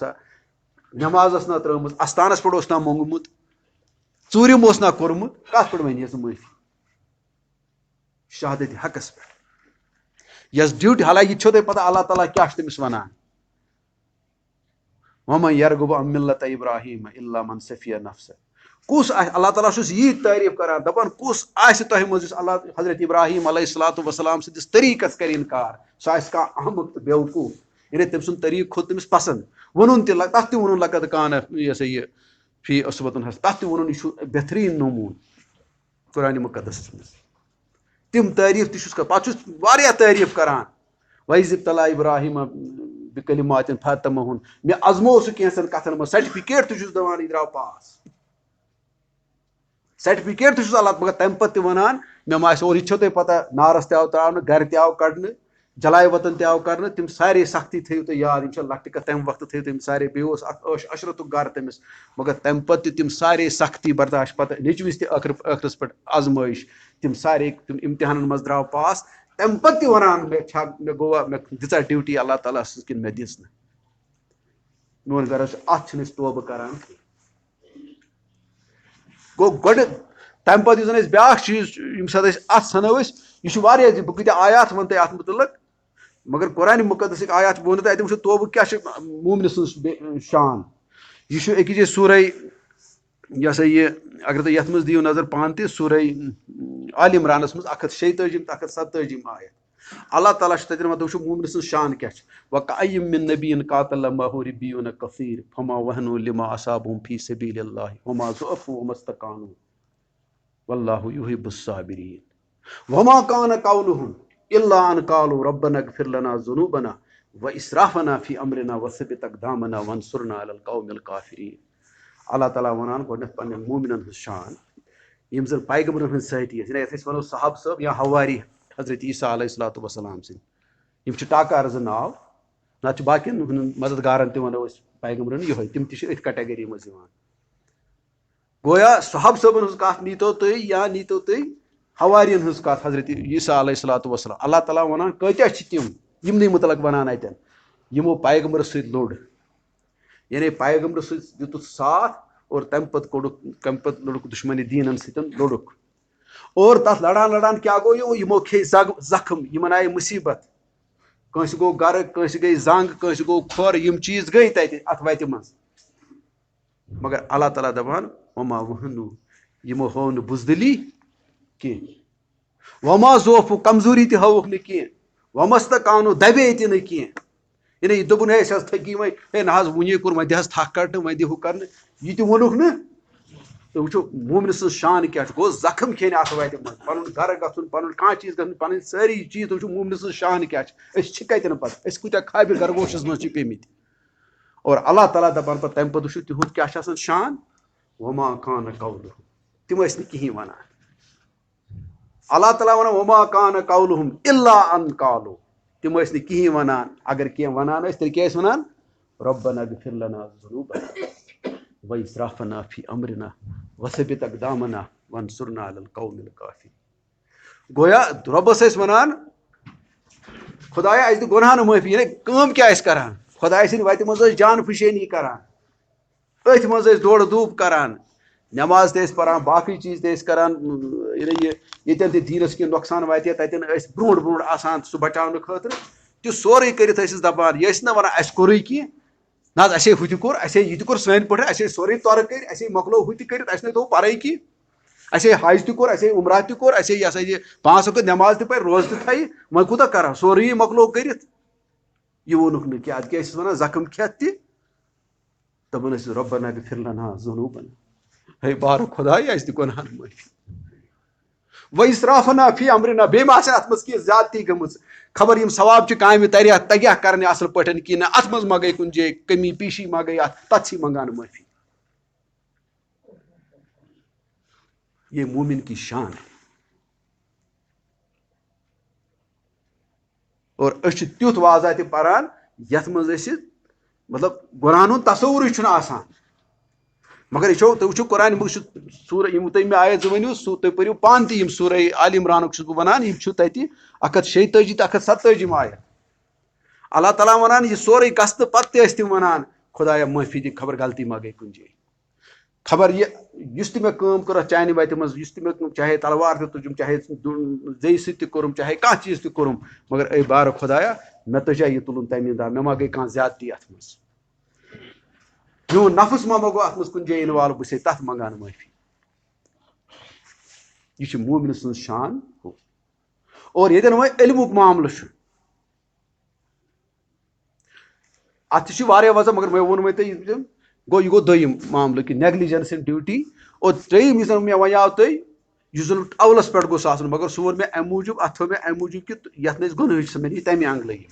नमाज ना त्रमत अस्तानस पे ना मोंगमुत चूरिम ना कोरमुत कत पे वन माफी शहादत हकस पे यस ड्यूटी हालांकि तुम पता अल्लाह ताला क्या तमिस वन वमन यरगुब अन मिल्लत इब्राहिम इल्ला मन सफिया नफ्स कुस अल्लाह ताला यी तारीफ कर दपान कुस तह मज हजरत इब्राहिम अलैहिस्सलातु वस्सलाम सदिस तरीकस कर इनकार सह कह अहमक तो बेवकूफ यानी तम सुन तरीक खुद तमिस पसंद वनुन तथ वनुन लकत कान यह फी उसवतुन हस तथ वनुन यह बेहतरीन नमून कुरान मुकद्दस मज تِم تعریٖف تہِ چھُس پَتہٕ چھُس واریاہ تعریٖف کران وَإِذِ ابْتَلَىٰ إِبراہیٖمَ بِکَلِمَاتٍ فَأَتَمَّہُنَّ مےٚ اَزموو سُہ کینٛژَن کَتھن منٛز سرٹِفِکیٹ تہِ چھُس دِوان یہِ درٛاو پاس سرٹِفِکیٹ تہِ چھُس اللہ مگر تَمہِ پَتہٕ تہِ وَنان مےٚ ما آسہِ اور یہِ چھو تۄہہِ پَتہ نارَس تہِ آو ترٛاونہٕ گرِ تہِ آو کَڑنہٕ جلاے وطن تہِ آو کَرنہٕ تِم سارے سختی تھٲیِو تُہۍ یاد یِم چھِ لۄکٹہِ کَتھ تَمہِ وقتہٕ تھٲیِو تِم سارے بیٚیہِ اوس اَتھ عشرتُک گرٕ تٔمِس مگر تَمہِ پَتہٕ تہِ تِم سارے سختی برداشت پَتہٕ نیٚچوِس تہِ ٲخرَس پٮ۪ٹھ آزمٲیش تِم سارے تِم اِمتحانَن منٛز درٛاو پاس تَمہِ پَتہٕ تہِ وَنان مےٚ گوٚوا مےٚ دِژا ڈیوٗٹی اللہ تعالیٰ سٕنٛز کِنہٕ مےٚ دِژ نہٕ میون غرض چھُ اَتھ چھِنہٕ أسۍ توبہٕ کران گوٚو گۄڈٕ تَمہِ پَتہٕ یُس زَن أسۍ بیٛاکھ چیٖز ییٚمہِ ساتہٕ أسۍ اَتھ سَنو أسۍ یہِ چھُ واریاہ زِ بہٕ کۭتیاہ آیات وَنہٕ تۄہہِ اَتھ مُتعلق مگر قرآنِ مُقدسٕکۍ آیات ووٚنوٕ تۄہہِ اَتہِ وٕچھو توبہٕ کیٛاہ چھِ مومنہِ سٕنٛز شان یہِ چھُ أکِس جایہِ سورے یہِ ہسا یہِ اگر تُہۍ یَتھ منٛز دِیِو نظر پانہٕ تہِ سورے آلہِ عمرانَس منٛز 136 تہٕ 137 آیت اللہ تعالیٰ چھُ تَتٮ۪ن وَنان وٕچھو مومنہِ سٕنٛز شان کیٛاہ چھِ وَکَأَیِّم مِن نَبِیٍّ قَاتَلَ مَعَهُ رِبِّیُّونَ کَثِیرٌ فَمَا وَهَنُوا لِمَا أَصَابَهُمْ فِي سَبِیلِ اللَّهِ وَمَا ضَعُفُوا وَمَا اسْتَكَانُوا وَاللَّهُ يُحِبُّ الصَّابِرِينَ وَمَا كَانَ قَوْلُهُمْ إِلَّا أَنْ قَالُوا رَبَّنَا اغْفِرْ لَنَا ذُنُوبَنَا وَإِسْرَافَنَا فِي أَمْرِنَا وَثَبِّتْ أَقْدَامَنَا وَانصُرْنَا عَلَى الْقَوْمِ الْكَافِرِينَ اللہ تعالیٰ وَنان گۄڈٕنٮ۪تھ پنٛنٮ۪ن مومنن ہٕنٛز شان یِم زَن پیغمبرن ہٕنٛز سٲتھی ٲسۍ یَتھ أسۍ وَنو صحاب صٲب یا ہواری حضرت عیٖسیٰ علیہ الصلوٰتُ وَسلام سٕنٛدۍ یِم چھِ ٹاکار زٕ ناو نتہٕ چھِ باقین ہُنٛد مددگارن تہِ وَنو أسۍ پیغمبرن یِہوے تِم تہِ چھِ أتھۍ کیٹگری منٛز یِوان گویا صحاب صٲبن ہٕنٛز کَتھ نیٖتو تُہۍ یا نیٖتو تُہۍ ہوارین ہٕنٛز کَتھ حضرت عیٖسیٰ علیہ الصلوٰتُ وَسلام اللہ تعالیٰ وَنان کۭتیاہ چھِ تِم یِمنٕے مُتعلق وَنان اَتٮ۪ن یِمو پیغمبرس سۭتۍ لوٚڑ یعنی پیغمبرس سۭتۍ دیُتُکھ ساتھ اور تَمہِ پَتہٕ لوٚڑُکھ دُشمنہِ دیٖنن سۭتۍ لوٚڑُکھ اور تَتھ لڑان لڑان کیٛاہ گوٚو یِمو کھیٚیہِ زخم یِمن آیہِ مُصیٖبت کٲنٛسہِ گوٚو گرٕ کٲنٛسہِ گٔے زنٛگ کٲنٛسہِ گوٚو کھۄر یِم چیٖز گٔے تَتہِ اَتھ وَتہِ منٛز مگر اللہ تعالیٰ دَپان وما وہنوٗ یِمو ہٲو نہٕ بُزدِلی کینٛہہ وما ضعفوٗ کمزوٗری تہِ ہٲوُکھ نہٕ کینٛہہ ومستقانوٗ دَبے تہِ نہٕ کینٛہہ یعنی یہِ دوٚپُن ہے أسۍ حظ تھٔکی وۄنۍ ہے نہ حظ وُنی کوٚر وۄنۍ دِ حظ تھکھ کَڑنہٕ وۄنۍ دِ ہُہ کَرنہٕ یہِ تہِ ووٚنُکھ نہٕ تُہۍ وٕچھو مومنہِ سٕنٛز شان کیٛاہ چھِ گوٚو زخم کھیٚنہِ اَتھ وَتہِ منٛز پَنُن گرٕ گژھُن پَنُن کانٛہہ چیٖز گژھُن پَنٕنۍ سٲری چیٖز تُہۍ وٕچھو مومنہِ سٕنٛز شان کیٛاہ چھِ أسۍ چھِ کَتٮ۪ن پَتہٕ أسۍ کوٗتاہ خابہِ گرگوشَس منٛز چھِ پیٚمٕتۍ اور اللہ تعالیٰ دَپان پَتہٕ تَمہِ پَتہٕ وٕچھو تِہُنٛد کیٛاہ چھُ آسان شان وما کان قولُہُم تِم ٲسۍ نہٕ کِہیٖنۍ وَنان اللہ تعالیٰ وَنان وما کان قولُہُم اِلا ان قالوٗ تِم ٲسۍ نہٕ کِہیٖنۍ وَنان اگر کینٛہہ وَنان ٲسۍ تیٚلہِ کیٛاہ ٲسۍ وَنان رَبَّنَا اغْفِرْ لَنَا ذُنُوبَنَا وَإِسْرَافَنَا فِي أَمْرِنَا وَثَبِّتْ أَقْدَامَنَا وَانصُرْنَا عَلَى الْقَوْمِ الْكَافِرِينَ گویا رۄبَس ٲسۍ وَنان خۄدایا اَسہِ دِ گۄناہن معٲفی یعنی کٲم کیٛاہ ٲسۍ کران خۄداے سٕنٛدِ وَتہِ منٛز ٲسۍ جان فِشٲنی کران أتھۍ منٛز ٲسۍ دورٕ دوٗپ کران نٮ۪ماز تہِ ٲسۍ پَران باقٕے چیٖز تہِ ٲسۍ کران یعنی یہِ ییٚتٮ۪ن تہِ دیٖنَس کینٛہہ نۄقصان واتہِ ہا تَتٮ۪ن ٲسۍ برونٛٹھ برونٛٹھ آسان سُہ بَچاونہٕ خٲطرٕ تہِ سورُے کٔرِتھ ٲسۍ دَپان یہِ ٲسۍ نہ وَنان اَسہِ کوٚرُے کینٛہہ نہ حظ اَسے ہُہ تہِ کوٚر اَسے یہِ تہِ کوٚر سٲنۍ پٲٹھۍ اَسے سورُے تورٕ کٔرۍ اَسے مۄکلو ہُہ تہِ کٔرِتھ اَسہِ نَے تھوٚو پَرَے کینٛہہ اَسے حج تہِ کوٚر اَسے عمرہ تہِ کوٚر اَسے یہِ ہسا یہِ 5 وقت نٮ۪ماز تہِ پَرِ روزٕ تہِ تھایہِ وۄنۍ کوٗتاہ کَرو سورُے مۄکلو کٔرِتھ یہِ ووٚنُکھ نہٕ کینٛہہ اَدٕ کیٛاہ ٲسِس وَنان زخم کھٮ۪تھ تہِ دَپان ٲسِس رۄبَنا اغْفِرْ لَنَا ذُنُوبَنَا ہے بارٕ خۄدایا اَسہِ دِ گۄناہن معٲفی وَإِسْرَافَنَا فِي أَمْرِنَا بیٚیہِ ما آسہِ اَتھ منٛز کینٛہہ زیادتی گٔمٕژ خبر یِم ثوابچہِ کامہِ تَگیٛاہ کَرنہِ اَصٕل پٲٹھۍ کِنہٕ اَتھ منٛز ما گٔے کُنہِ جایہِ کٔمی پیٖشی ما گٔے اَتھ تَتھ چھِ منٛگان معٲفی یہ مومن کی شان ہے اور أسۍ چھِ تیُتھ واضح تہِ پَران یَتھ منٛز أسۍ مطلب گۄناہن ہُنٛد تصوُرٕے چھُنہٕ آسان مگر یہِ چھو تُہۍ وٕچھِو قرآنہِ منٛز چھُ سورہ یِم تُہۍ مےٚ آیت زٕ ؤنِو تُہۍ پٔرِو پانہٕ تہِ یِم سورہ آلہِ عمرانُک چھُس بہٕ وَنان یِم چھُ تَتہِ 136 تہٕ 137 آیت اللہ تعالیٰ وَنان یہِ سورُے گژھنہٕ پَتہٕ تہِ ٲسۍ تِم وَنان خۄدایا معٲفی دِ خبر غلطی ما گٔے کُنہِ جایہِ خبر یہِ یُس تہِ مےٚ کٲم کٔر اَتھ چانہِ وَتہِ منٛز یُس تہِ مےٚ چاہے تلوار تہِ تُجُم چاہے زیٚیہِ سۭتۍ تہِ کوٚرُم چاہے کانٛہہ چیٖز تہِ کوٚرُم مگر اے بارٕ خۄدایا مےٚ تُجا یہِ تُلُن تَمہِ دۄہ مےٚ ما گٔے کانٛہہ زیادتی اَتھ منٛز میون نفس ما گوٚو اَتھ منٛز کُنہِ جایہِ اِنوالو بہٕ چھُسے تَتھ منٛگان معٲفی یہِ چھِ مومنہِ سٕنٛز شان ہُہ اور ییٚتٮ۪ن وۄنۍ علمُک معاملہٕ چھُ اَتھ تہِ چھِ واریاہ وَضع مگر مےٚ ووٚن وۄنۍ تۄہہِ گوٚو یہِ گوٚو دوٚیِم معاملہٕ کہِ نیگلِجَنس اِن ڈیوٗٹی اور ترٛیٚیِم یُس زَن مےٚ وَنیو تۄہہِ यह जन अवलस पे गोस आसन मगर सह वो मे अमे मूजूब अत थो मे अमे मूजूब कि ये गुनह सह मे तमें अंग लगे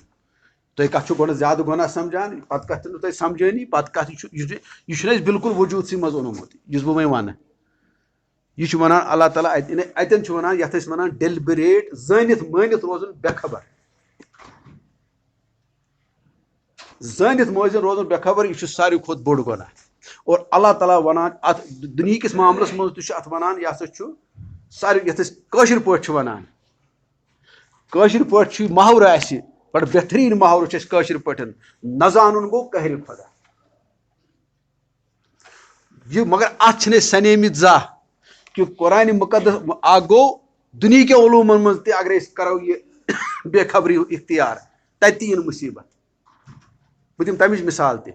तुम कत गो ज्यादा गुनाह समझान पत कत तुम समझानी पत कत यह बिल्कुल वजूद मज ओनमुत इस बह वन यह वन अल्लाह ताला अतन वन ये वन डेलिबरेट जानित मानित रोजन बेखबर जानित मानित रोजन बेखबर यह सारी खुद बोड़ गुनाह और अल्लाह ताला वनान अत दुनिया किस मामलस मज अत वनान यह सारी यशर पे वनान कशर पे महवर आस बड़ बेहतरीन महवर कशर पे न जानन गो कहर खुदा यह मगर अत सनेमित जा कि कुरान मुकद्दस आ गो दुनिया के उलूमन मज ते अगर करो यह बेखबरी इख्तियार तती मुसीबत बह दिम तमिच मिसाल ते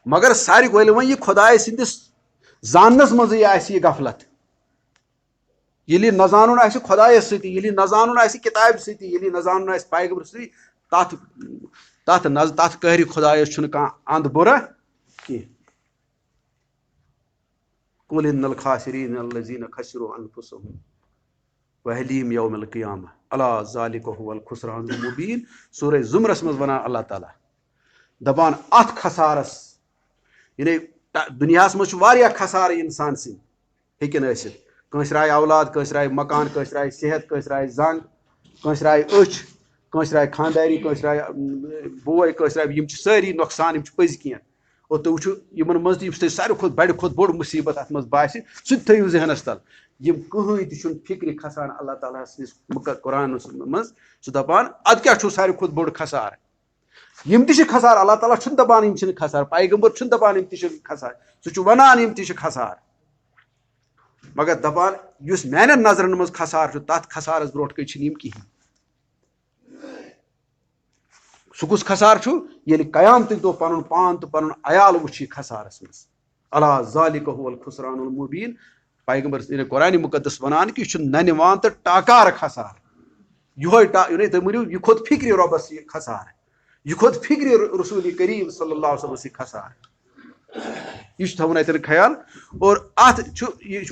मगर सारी गोल वो यह खुदाय सिंदिस जानस मज यह गफलत ये न जानन आस खुदायस सती ये न जानन आस किताब सती ये न जानन आस पैगंबर सती तथ तथ तथ कहरी खुदायस कह अंध बुरा कह कुल इन्नल खासिरीन अल्लज़ीना खसिरू अनफुसहुम व अहलीहिम यौमल क़ियामा अला ज़ालिका हुवल खुसरानुल मुबीन सूरह ज़ुमरस मज वनान अल्लाह ताला दपान अत खसारस यानी दुनियास मज वारिया खसार इंसान सिंद हेकिन आसित कंस राय औलाद कंस राय मकान कंस राय सेहत कंस राय जंग कंस राय अच कंस राय खानदारी कंस राय बोय कंस राय यम सारी नुकसान यम पज कह और तुम वो मज सारे खुद बड़ खुद बोड़ मुसीबत अत मज बास सह थो जहनस तल यम कहें तह फिक्र खसान अल्लाह ताला कुरान मज सह दपान अद क्या सारे खुद बोड़ खसार यम तह खसार अल्लाह ताला दपान यम खसार पैगंबर दपान यम तह खसार सह वनान यम तह खसार मगर दपान युस मैनन नजरन मज खसार तथ खसारस ब्रोट कम कहें सह कुस खसार ये कयामत दो पन पान तो पन अयाल वुच खसारस मज अला ज़ालिका हुवल खुसरानुल मुबीन पैगंबर कुरान मुकद्दस वनान कि यह ननिवान तो टाकार खसार यह तुम वो यह खुद फिक्र रबस यह खसार यह खुद फिक्र रसूल करीम सल्लल्लाहु अलैहि वसल्लम खसार यह थवन अतन ख्याल और अत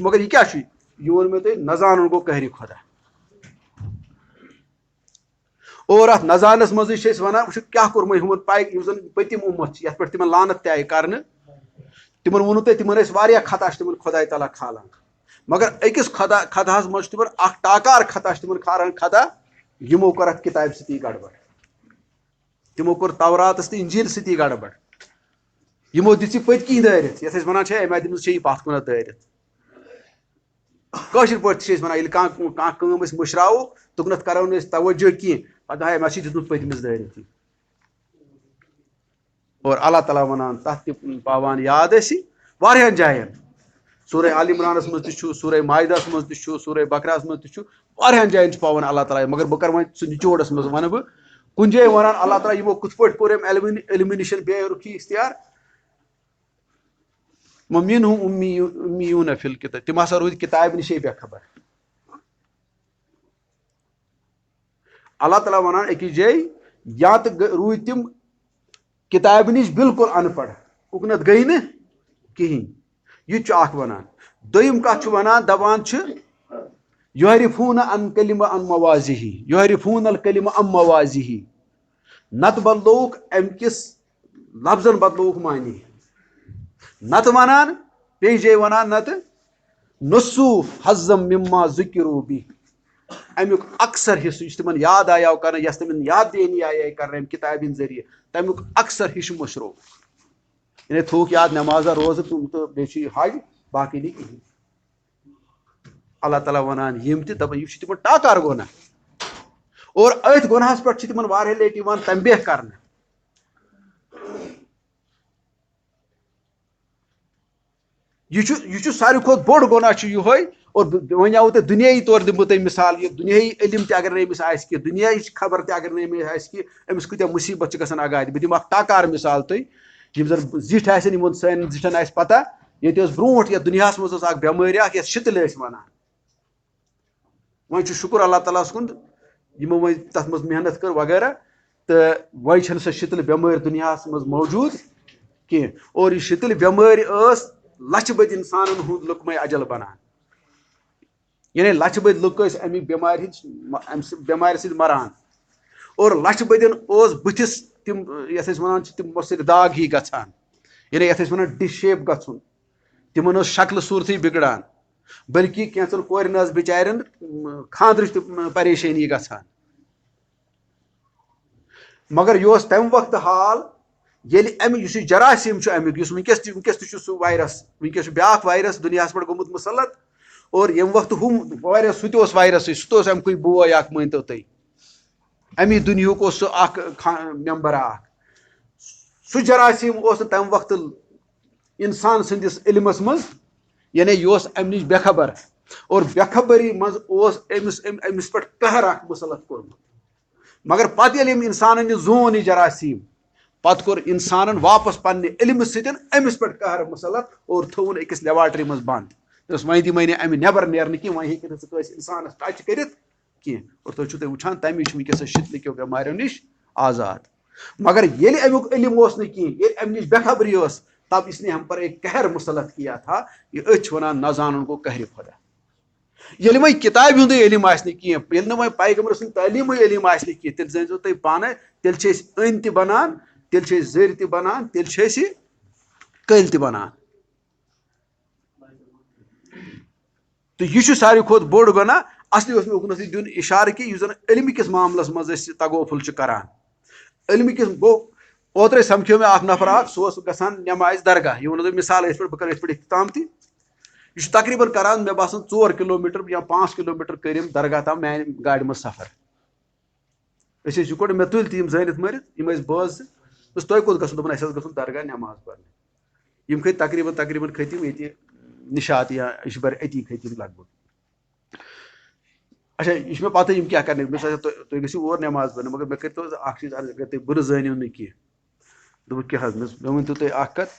मगर यह क्या यह वो मे तुम न जानन गो कहरी खुदा और अत नजानस मज वन वो क्या कोर्म हुन पान पतिम उम्मत ये पे तिम लानत तय कर तिमन वोनु तिमन खता तिमन खुदा ताला खालान मगर अकिस खतहस मज तिमन टाकार खता तिमन खारान खता यमो कर अत किताब सती गड़बड़ तिमो कोर तवरातस तो इंजील सती गड़बड़ यमो दिस पत कह दारित ये वन अमे दिम पत कुन दारित कशर पे वन कम मुशराव तुकन करो तवज्जो कह पता है मे दित पतमिस दारित और अल्लाह ताला वनान तथ पावान याद वारियान जायन सूरह आल इमरानस मज सूरह माइदस मज सूरह बकरास मज वारियान जायन पावान अल्लाह ताला मगर बह कर सह निचोड़स मज वन बह कुन जाय वनान अल्लाह ताला यमो कुछ पे कोर एलिमिनेशन बेरुखी इख्तियार मिनहुम उम्मियून फिल किताब तिम हसा रूद किताब निशे बेखबर अल्लाह ताला वनान अकिस जाय या तो रूद तिम किताब निश बिल्कुल अनपढ़ उकनत गई न कहें यह वनान दोयम कत वनान दपान युहरिफून अन कलिम अन मवाजिही युहरिफून अल कलिम अम मवाजिही नत बदलोक अमकिस लफ्जन बदलोक मानी नत वनान पे जाय वनान नत नसू हज़म मिम्मा ज़ुकिरू बि अमुक अक्सर हिस्स तिमन याद आया कर यस तिमन याद देनी आया कर किताब जरिए तमुक अक्सर हिस्स मशरो यानी थूक याद नमाजा रोज तुम तो बे हज बाकी नहीं कहीं अल्लाह ताला वनान यम तह तिमन टाकार गुनाह और अथ गुनाहस पे तिमन वारिया लटि तंबेह कर यह सारी खुद बोड़ गुनाह यह और वन आओ तो दुनियाई तौर दिमो तुम मिसाल ये दुनियाई इल्म अगर नमिस कह दुनियाई खबर अगर नमिस अमिस कत मुसीबत गसान अगादि बह दिम टाकार मिसाल तुम जन जिठ आन सान जिठन आ पता ये ब्रो ये दुनिया मज बेमारी ये शितल वन वन शुक्र अल्लाह ताला कुन यमो वो तथ मज मेहनत कर वगैरह तो वन सो शितल बेमारी दुनिया मज मौजूद कह और यह शितल बेमारी लछ बद इंसान हूँ लुकम अजल बनान यानी लक्ष बद लुक अमि बेमार सद मरान और लक्ष बदन बुथिस तम ये वन तमो सद दाग ही गछान यानी ये वन डिश शेप गछुन तिमन शक्ल सूरत बिगड़ान बल्कि कैंचन कोर बिचारन खानद्रच परेशानी गछान मगर यह तम वक्त हाल ये अमिक जरासीम अमिक वनकस सह वायरस वनकस ब्या वायरस दुनिया पे गोमुत मुसलत और ये वक्त हम वायरस सह वायरस सह अमुक बोय मानतो तुम अमी दुनियुक मेम्बर सह जरासीम तम वक्त इंसान सदिस इल्मस मज यानी यह अम नश बेखबर और बेखबरी मज पे कहर मुसलत कोर्मुत मगर पत इंसान जोन यह जरासीम पत कोर इंसान वापस पन्ने इल्म समिस पे कहर मुसलत और थोन अकिस लेबार्ट्री मज बंद वह दिमे अमि नबर नेरन कि वह हे इंसानस टच कर और तुम वुचान तमी वनकस शितल क्यों बेमारियों नश आजाद मगर ये अमुक इल्म ये अम नश बेखबरी तब इसने हम पर एक कहर मुसलत किया था ये अच वनान न जानन को कहर खुदा ये वह किताब हुंद इल्म कह वह पैगम्बर सद तलीम इल्म तेल जान तुम पाने तेल अन त बनान तेल जर त बनान तेल कल त बनान तो यह सारे खुद बोड़ गुना असली मे उकनस दिन इशार कि जन इल्म किस मामलस मज तगोफुल करान इल्म किस गो ओत्रे समख्यो मे नफर सह गसान नमाज दरगाह यह वो मिसाल पे बह कर इख्तिताम ती यह तकरीबन करान मे बासान 4 किलोमीटर या 5 किलोमीटर कर दरगाह तम मैं गाड़ मज सफर मे तुल तम जानित मरित बज तुह कोत गसन दोपन अस गसन दरगाह नमाज पढ़ने यम खत तकरीबन खतिम ये निशात या इशबर अती खतिम लगभग अच्छा यह मे पता क्या करने तुम गो और नमाज पढ़ने मगर मे कर चीज अगर तुम बुर जानियो न कह दोप क्या मे वन तुम कत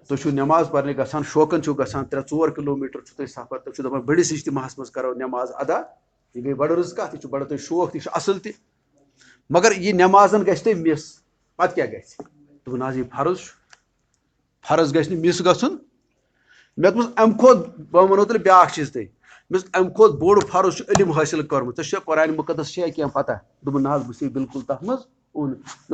तुम नमाज पढ़ने गसान शौकन गसान 3-4 किलोमीटर तुम सफर तुम दपान बड़िस इज्तिमाहस मज करो नमाज अदा यह गई बड़ रज कत यह बड़ तुम शौक तह असल त मगर यह नमाजन गस तुम मिस पत क्या गस दोप ना यह फर्ज गस मिस गन मे दोप अम खोत बह वनो तुम ब्या चीज तुम मे अम खोत बोड़ फर्ज इल्म हासिल कर्मुत ऐ कुरान मुकद्दस क्या पता दोप ना बह बिल्कुल तथ मज उन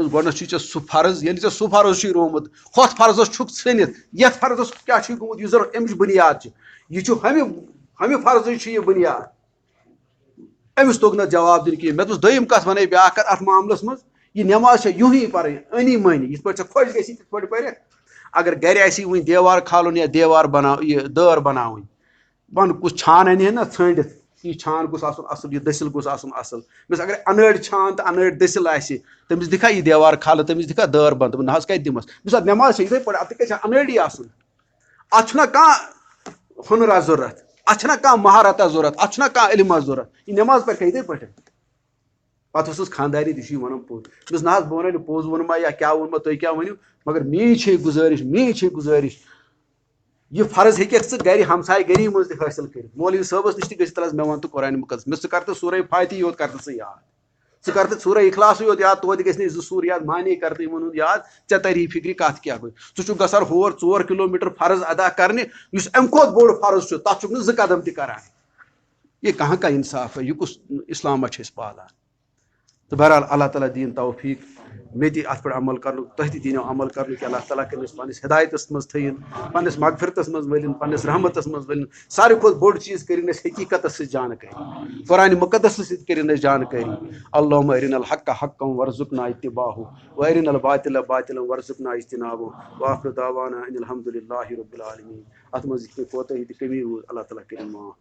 गोडन सह फर्ज ये सह फर्ज रोमुत हथ फर्जस सनित ये फर्जस क्या गोमुत यह जन अमिच बुनियाद यह हमें फर्ज यह बुनियाद अमिस तोग न जवाब दिन कह मे दोम कत वन ब्या अत मामलस मज यह नमाज यूं ही पढ़ अनी मनी ये खुश गि पे अगर गर वन देवार खालन या देवार बना यह दर बनावन वन कुछ छान अन ना छंडित यह छान गुस असल यह दसिल गुस असल मिस अगर अनड़ छान तो अनड़ दसिल तमिस दिखा यह देवार खाल तमिस दिखा दर बंद ना कत दिमस मिस नमाज इथे पे अत गि अनड़ी अना कह हुनर जरूरत अना कह महारत जरूरत अना कह इल्म जरूरत यह नमाज पे इथे पे पे खानदारी तह वन पोज मिस ना बह वन पोज वोनमा या क्या वोनमा तुम क्या वनु मगर मे गुजारिश यह फर्ज हे गर हमसाय गरी मज हासिल कर मौलवी साहबस नश तल मे वन तो कुरान मुकद्दस मिस कर तो सूरह फातिह योत कर याद कर सूरह इखलास योत याद तो गि सूर याद माने कर वन याद ऐ तरी फिक्र कत क्या गई छु गसान होर 4 किलोमीटर फर्ज अदा करने अम खोत बोड़ फर्ज तथ ज कदम तरान यह कहाँ का इंसाफ है यह कुछ इस्लाम पालान तो बहरहाल अल्लाह ताला दीन तौफीक मे दी अत पे अमल कर तुह दीनो अमल कर अल्लाह ताला कर पन्निस हिदायतस मज थन पन्निस मगफिरतस मज वलिन पन्निस रहमतस मज वलिन सारे खुद बोड़ चीज कर हकीकत जानकारी कुरान मुकद्दस कर जानकारी अल्लाहुम्मा अरिनल हक्क हक्कन वर्जुकना इत्तिबाहु व अरिनल बातिल बातिलन वर्जुकना इज्तिनाबहु व आखिरु दावाना अनिल हम्दुलिल्लाहि रब्बिल आलमीन अत मज कोताही कमी अल्लाह ताला कर माफ।